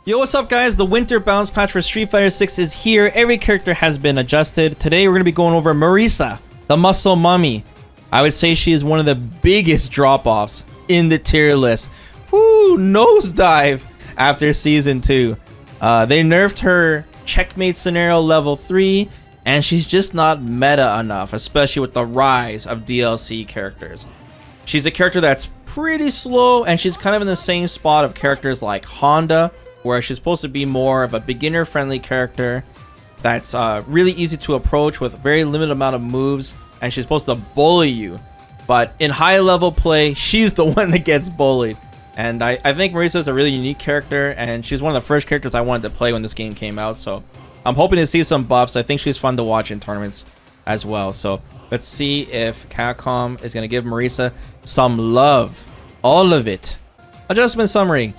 Yo, what's up guys? The winter bounce patch for Street Fighter 6 is here. Every character has been adjusted. Today we're going to be going over Marisa, the muscle mummy. I would say she is one of the biggest drop-offs in the tier list. Woo, nosedive after season 2. They nerfed her checkmate scenario level 3, and she's just not meta enough, especially with the rise of DLC characters. She's a character that's pretty slow, and she's kind of in the same spot of characters like Honda, where she's supposed to be more of a beginner-friendly character that's really easy to approach with very limited amount of moves, and she's supposed to bully you. But in high-level play, she's the one that gets bullied. And I think Marisa is a really unique character, and she's one of the first characters I wanted to play when this game came out. So I'm hoping to see some buffs. I think she's fun to watch in tournaments as well. So let's see if Capcom is going to give Marisa some love. All of it. Adjustment summary.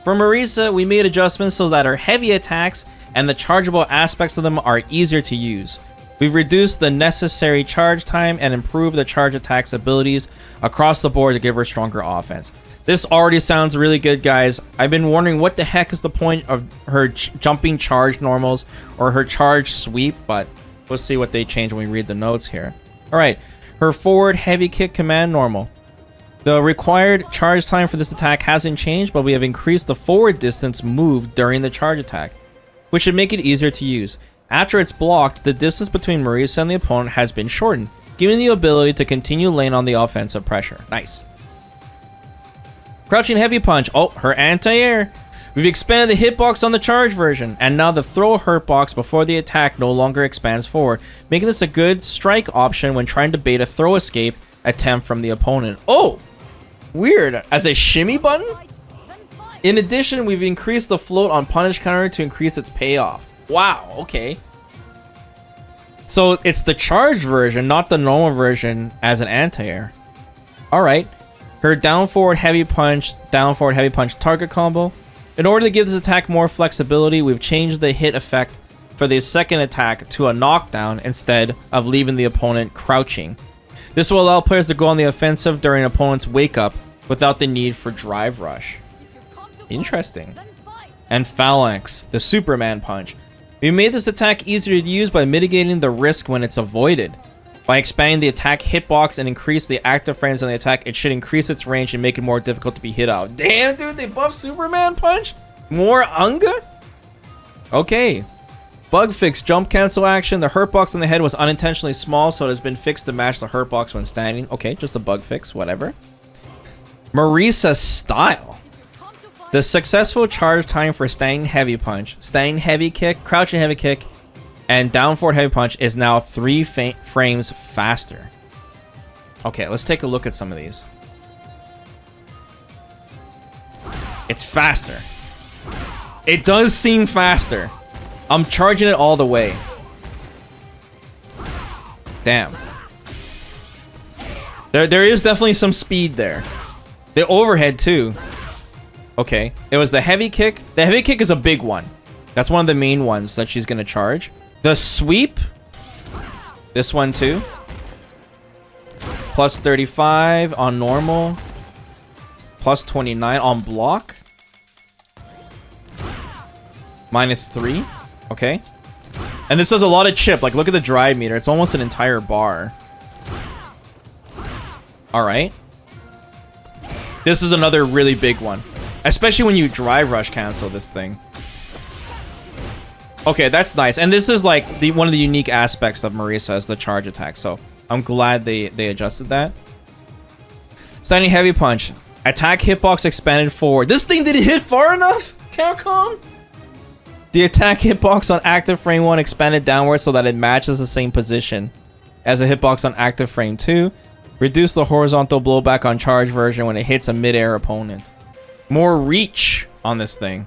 For Marisa, we made adjustments so that her heavy attacks and the chargeable aspects of them are easier to use. We've reduced the necessary charge time and improved the charge attacks abilities across the board to give her stronger offense. This already sounds really good, guys. I've been wondering what the heck is the point of her jumping charge normals or her charge sweep, but we'll see what they change when we read the notes here. Alright, her forward heavy kick command normal. The required charge time for this attack hasn't changed, but we have increased the forward distance moved during the charge attack, which should make it easier to use. After it's blocked, the distance between Marisa and the opponent has been shortened, giving the ability to continue laying on the offensive pressure. Nice. Crouching heavy punch. Oh, her anti-air. We've expanded the hitbox on the charge version, and now the throw hurt box before the attack no longer expands forward, making this a good strike option when trying to bait a throw escape attempt from the opponent. Oh! Weird. As a shimmy button? In addition, we've increased the float on punish counter to increase its payoff. Wow, okay. So it's the charge version, not the normal version as an anti-air. Alright. Her down forward heavy punch target combo. In order to give this attack more flexibility, we've changed the hit effect for the second attack to a knockdown instead of leaving the opponent crouching. This will allow players to go on the offensive during an opponent's wake up without the need for drive rush. Interesting. And Phalanx, the Superman punch. We made this attack easier to use by mitigating the risk when it's avoided. By expanding the attack hitbox and increase the active frames on the attack, it should increase its range and make it more difficult to be hit out. Damn, dude, they buffed Superman punch? More Unga? Okay. Bug fix jump cancel action. The hurt box on the head was unintentionally small, so it has been fixed to match the hurt box when standing. Okay, just a bug fix, whatever. Marisa style. The successful charge time for standing heavy punch, standing heavy kick, crouching heavy kick, and down forward heavy punch is now 3 frames faster. Okay, let's take a look at some of these. It's faster. It does seem faster. I'm charging it all the way. Damn. There is definitely some speed there. The overhead too. Okay. It was the heavy kick. The heavy kick is a big one. That's one of the main ones that she's gonna charge. The sweep. This one too. Plus 35 on normal. Plus 29 on block. Minus 3. Okay. And this does a lot of chip. Like, look at the drive meter. It's almost an entire bar. Alright. This is another really big one. Especially when you drive rush cancel this thing. Okay, that's nice. And this is like one of the unique aspects of Marisa is the charge attack. So I'm glad they adjusted that. Standing heavy punch. Attack hitbox expanded forward. This thing didn't hit far enough? Capcom? The attack hitbox on active frame 1 expanded downward so that it matches the same position as a hitbox on active frame 2. Reduce the horizontal blowback on charge version when it hits a mid-air opponent. More reach on this thing.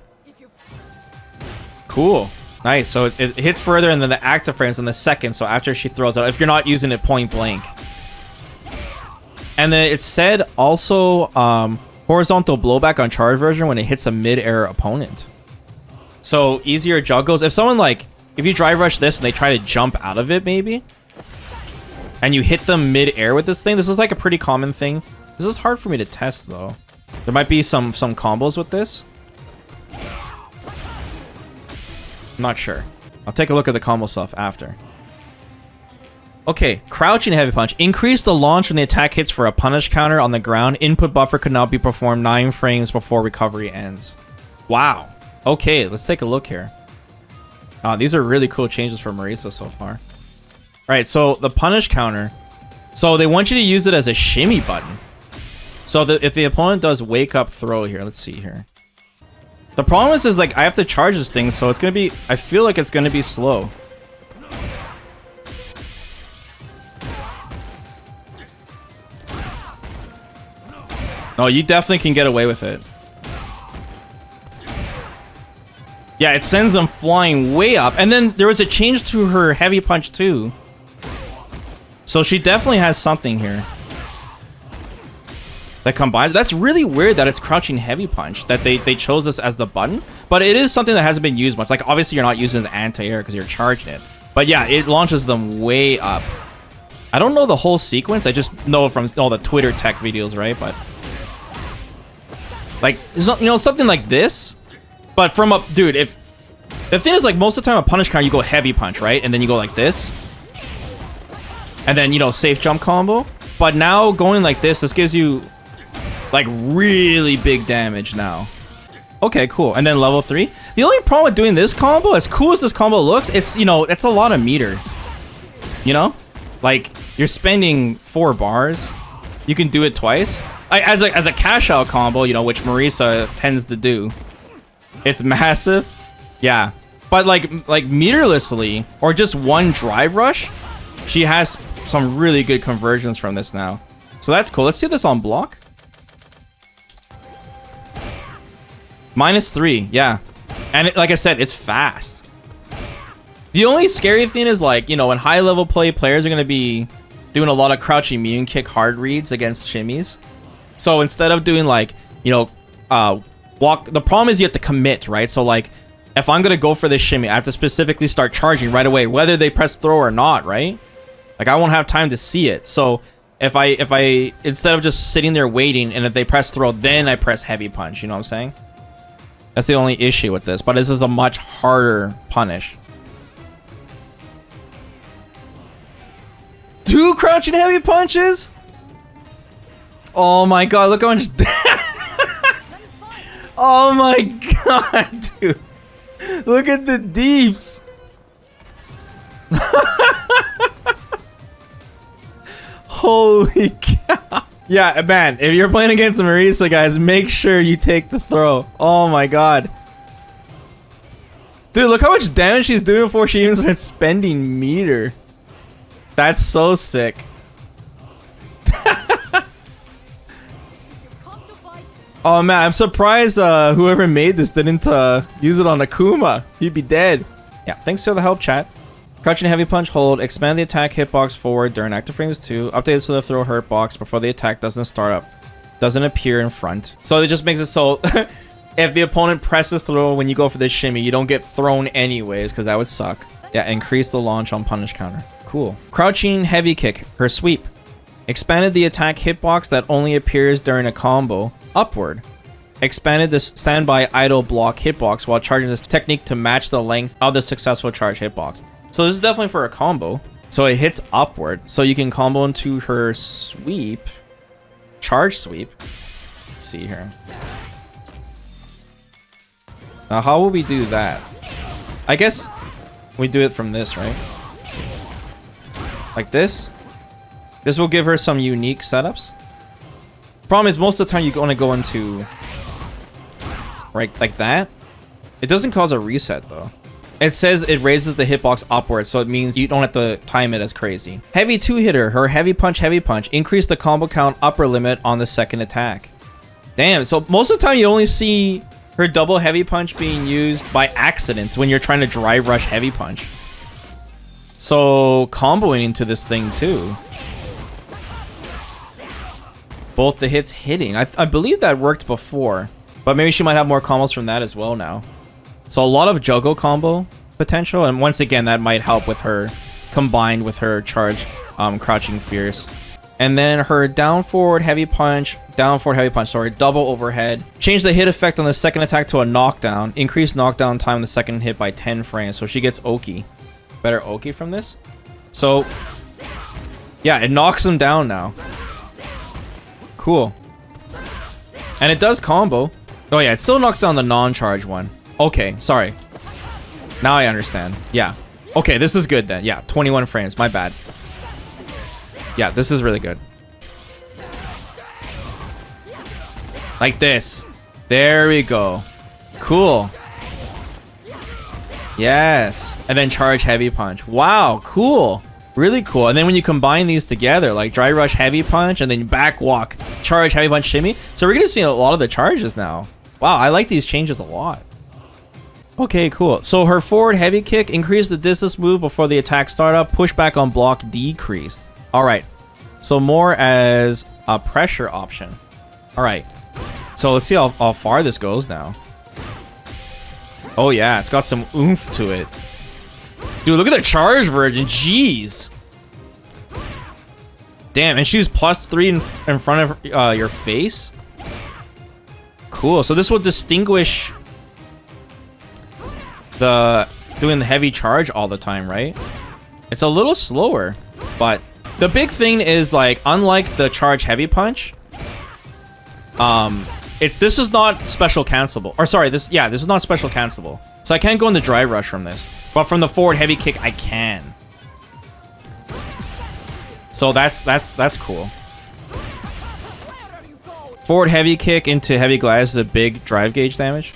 Cool. Nice. So it hits further and then the active frames in the second. So after she throws out, if you're not using it point blank. And then it said also horizontal blowback on charge version when it hits a mid-air opponent. So easier juggles. If someone if you drive rush this and they try to jump out of it maybe, and you hit them mid-air with this thing, this is like a pretty common thing. This is hard for me to test though. There might be some combos with this. I'm not sure. I'll take a look at the combo stuff after. Okay, crouching heavy punch. Increase the launch when the attack hits for a punish counter on the ground. Input buffer could not be performed 9 frames before recovery ends. Wow. Okay, let's take a look here. These are really cool changes for Marisa so far. Right, so the punish counter. So they want you to use it as a shimmy button. So if the opponent does wake up throw here, let's see here. The problem is like I have to charge this thing, so it's gonna be. I feel like it's gonna be slow. No, you definitely can get away with it. Yeah, it sends them flying way up. And then there was a change to her heavy punch too. So she definitely has something here that combines. That's really weird that it's crouching heavy punch, that they chose this as the button. But it is something that hasn't been used much. Like, obviously you're not using the anti-air because you're charging it. But yeah, it launches them way up. I don't know the whole sequence. I just know from all the Twitter tech videos, right? But like, you know, something like this. But from a... Dude, if... The thing is, like, most of the time a punish counter, you go heavy punch, right? And then you go like this. And then, you know, safe jump combo. But now, going like this gives you, like, really big damage now. Okay, cool. And then level 3. The only problem with doing this combo, as cool as this combo looks, it's, you know, it's a lot of meter. You know? Like, you're spending 4 bars. You can do it twice. As a cash out combo, you know, which Marisa tends to do. It's massive. Yeah. But like meterlessly, or just one drive rush, she has some really good conversions from this now. So that's cool. Let's see this on block. -3, yeah. And like I said, it's fast. The only scary thing is, like, you know, in high level play, players are going to be doing a lot of crouching immune kick hard reads against shimmies. So instead of doing, like, you know, walk, the problem is you have to commit, right? So like, if I'm gonna go for this shimmy, I have to specifically start charging right away, whether they press throw or not, right? Like, I won't have time to see it. So if I instead of just sitting there waiting, and if they press throw, then I press heavy punch, you know what I'm saying? That's the only issue with this, but this is a much harder punish. 2 crouching heavy punches? Oh my god, look how much... Oh my god, dude. Look at the deeps. Holy cow. Yeah, man, if you're playing against Marisa, guys, make sure you take the throw. Oh my god. Dude, look how much damage she's doing before she even starts spending meter. That's so sick. Oh man, I'm surprised whoever made this didn't use it on Akuma. He'd be dead. Yeah, thanks for the help, chat. Crouching heavy punch hold. Expand the attack hitbox forward during active frames 2. Update so the throw hurt box before the attack doesn't start up. Doesn't appear in front. So it just makes it so if the opponent presses throw when you go for this shimmy, you don't get thrown anyways, because that would suck. Yeah, increase the launch on punish counter. Cool. Crouching heavy kick. Her sweep. Expanded the attack hitbox that only appears during a combo upward. Expanded the standby idle block hitbox while charging this technique to match the length of the successful charge hitbox. So this is definitely for a combo. So it hits upward. So you can combo into her sweep. Charge sweep. Let's see here. Now how will we do that? I guess we do it from this, right? Like this. This will give her some unique setups. Problem is, most of the time you want to go into right like that. It doesn't cause a reset though. It says it raises the hitbox upwards, so it means you don't have to time it as crazy. Heavy 2-hitter. Her heavy punch. Increase the combo count upper limit on the second attack. Damn, so most of the time you only see her double heavy punch being used by accident when you're trying to drive rush heavy punch. So comboing into this thing too. Both the hits hitting. I believe that worked before, but maybe she might have more combos from that as well now. So a lot of Jogo combo potential, and once again that might help with her combined with her charge crouching fierce. And then her down forward heavy punch Down forward heavy punch, sorry. Double overhead. Change the hit effect on the second attack to a knockdown. Increase knockdown time on the second hit by 10 frames. So she gets Oki. Better Oki from this. So, yeah, it knocks him down now. Cool. And it does combo. Oh yeah, it still knocks down the non-charge one. Okay, sorry. Now I understand. Yeah. Okay, this is good then. Yeah, 21 frames. My bad. Yeah, this is really good. Like this. There we go. Cool. Yes. And then charge heavy punch. Wow, cool. Really cool. And then when you combine these together, like dry rush heavy punch and then back walk, charge heavy punch shimmy. So we're going to see a lot of the charges now. Wow, I like these changes a lot. Okay, cool. So her forward heavy kick increased the distance move before the attack startup. Pushback on block decreased. All right. So more as a pressure option. All right. So let's see how far this goes now. Oh yeah, it's got some oomph to it. Dude, look at the charge version. Jeez. Damn, and she's +3 in front of your face. Cool. So this will distinguish the doing the heavy charge all the time, right? It's a little slower, but the big thing is, like, unlike the charge heavy punch, this is not special cancelable. Or sorry, this is not special cancelable. So I can't go in the dry rush from this. But from the forward heavy kick, I can. So that's cool. Forward heavy kick into heavy gliders is a big drive gauge damage.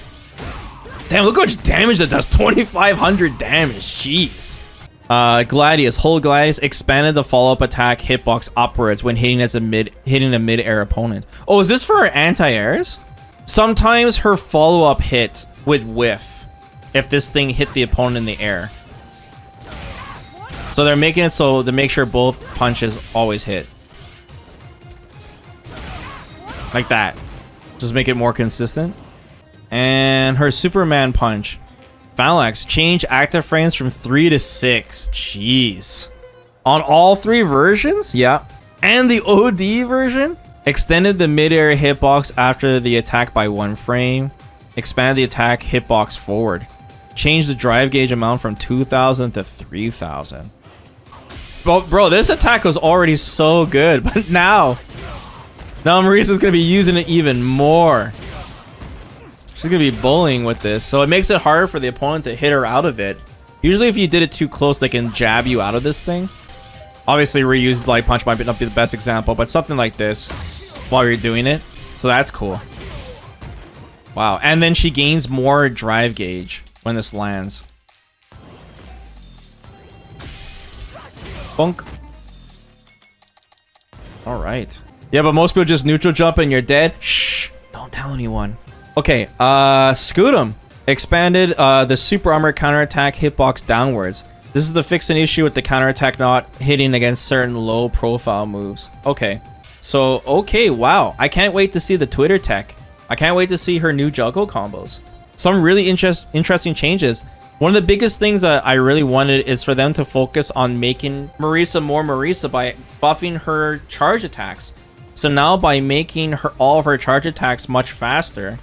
Damn, look how much damage that does. 2,500 damage. Jeez. Gladius, hold Gladius, expanded the follow-up attack hitbox upwards when hitting a mid-air opponent. Oh, is this for her anti-airs? Sometimes her follow-up hit would whiff if this thing hit the opponent in the air. So they're making it so to make sure both punches always hit. Like that. Just make it more consistent. And her Superman punch. Phalanx, change active frames from 3 to 6. Jeez. On all 3 versions? Yeah. And the OD version? Extended the mid-air hitbox after the attack by 1 frame. Expand the attack hitbox forward. Change the drive gauge amount from 2,000 to 3,000. Bro, this attack was already so good, but now Marisa's gonna be using it even more. She's gonna be bullying with this, so it makes it harder for the opponent to hit her out of it. Usually if you did it too close, they can jab you out of this thing. Obviously reused light punch might not be the best example, but something like this while you're doing it. So that's cool. Wow, and then she gains more drive gauge when this lands. Bunk. Alright. Yeah, but most people just neutral jump and you're dead. Shh, don't tell anyone. Okay, Scootum expanded the super armor counterattack hitbox downwards. This is to fix an issue with the counterattack not hitting against certain low profile moves. Okay, so, okay, wow. I can't wait to see the Twitter tech. I can't wait to see her new juggle combos. Some really interesting changes. One of the biggest things that I really wanted is for them to focus on making Marisa more Marisa by buffing her charge attacks. So now by making all of her charge attacks much faster,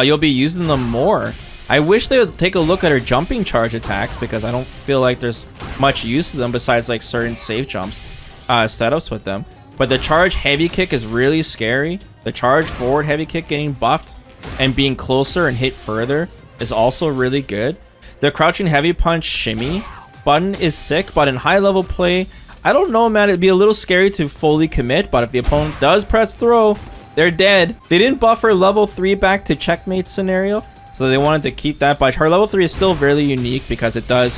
you'll be using them more. I wish they would take a look at her jumping charge attacks because I don't feel like there's much use to them besides like certain safe jumps setups with them. But the charge heavy kick is really scary. The charge forward heavy kick getting buffed and being closer and hit further is also really good. The crouching heavy punch shimmy button is sick, but in high level play, I don't know, man. It'd be a little scary to fully commit, but if the opponent does press throw, they're dead. They didn't buff her level 3 back to checkmate scenario, so they wanted to keep that. But her level 3 is still really unique because it does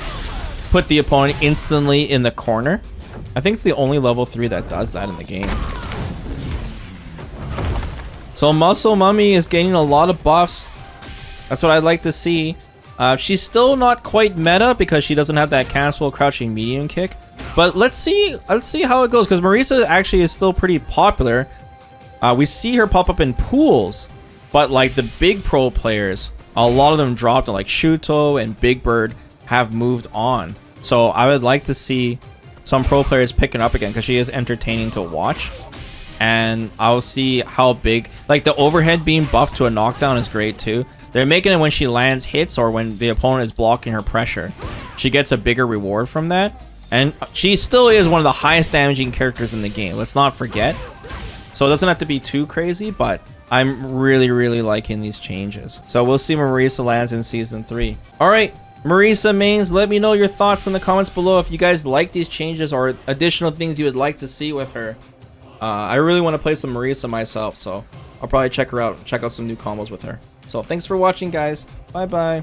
put the opponent instantly in the corner. I think it's the only level 3 that does that in the game. So Muscle Mummy is gaining a lot of buffs. That's what I'd like to see. She's still not quite meta because she doesn't have that cancelable crouching medium kick. But let's see how it goes, because Marisa actually is still pretty popular. We see her pop up in pools, but like the big pro players, a lot of them dropped, like Shuto and Big Bird have moved on. So I would like to see some pro players picking up again because she is entertaining to watch. and I'll see how big, like the overhead being buffed to a knockdown is great too. They're making it when she lands hits or when the opponent is blocking her pressure. She gets a bigger reward from that. And she still is one of the highest damaging characters in the game. Let's not forget. So it doesn't have to be too crazy, but I'm really, really liking these changes. So we'll see when Marisa lands in Season 3. Alright, Marisa mains, let me know your thoughts in the comments below if you guys like these changes or additional things you would like to see with her. I really want to play some Marisa myself, so I'll probably check her out, check out some new combos with her. So thanks for watching, guys. Bye bye.